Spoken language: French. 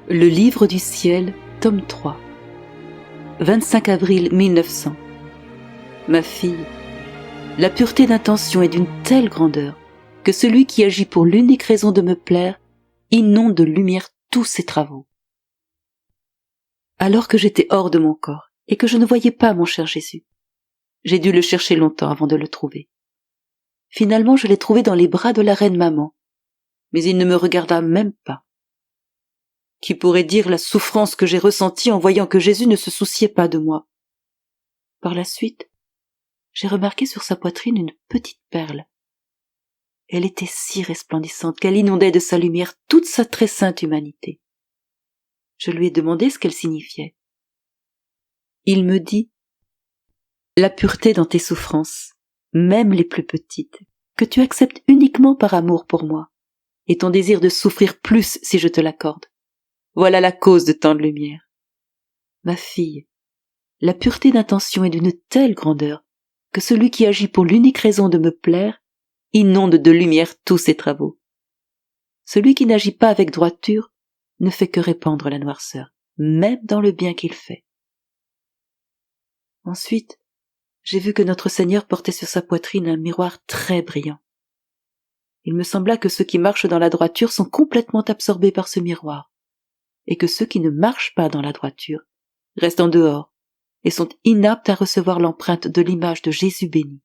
Le livre du ciel, tome 3. 25 avril 1900. Ma fille, la pureté d'intention est d'une telle grandeur que celui qui agit pour l'unique raison de me plaire inonde de lumière tous ses travaux. Alors que j'étais hors de mon corps et que je ne voyais pas mon cher Jésus, j'ai dû le chercher longtemps avant de le trouver. Finalement, je l'ai trouvé dans les bras de la reine maman, mais il ne me regarda même pas. Qui pourrait dire la souffrance que j'ai ressentie en voyant que Jésus ne se souciait pas de moi? Par la suite, j'ai remarqué sur sa poitrine une petite perle. Elle était si resplendissante qu'elle inondait de sa lumière toute sa très sainte humanité. Je lui ai demandé ce qu'elle signifiait. Il me dit: la pureté dans tes souffrances, même les plus petites, que tu acceptes uniquement par amour pour moi, et ton désir de souffrir plus si je te l'accorde. Voilà la cause de tant de lumière. Ma fille, la pureté d'intention est d'une telle grandeur que celui qui agit pour l'unique raison de me plaire inonde de lumière tous ses travaux. Celui qui n'agit pas avec droiture ne fait que répandre la noirceur, même dans le bien qu'il fait. Ensuite, j'ai vu que notre Seigneur portait sur sa poitrine un miroir très brillant. Il me sembla que ceux qui marchent dans la droiture sont complètement absorbés par ce miroir, et que ceux qui ne marchent pas dans la droiture restent en dehors et sont inaptes à recevoir l'empreinte de l'image de Jésus béni.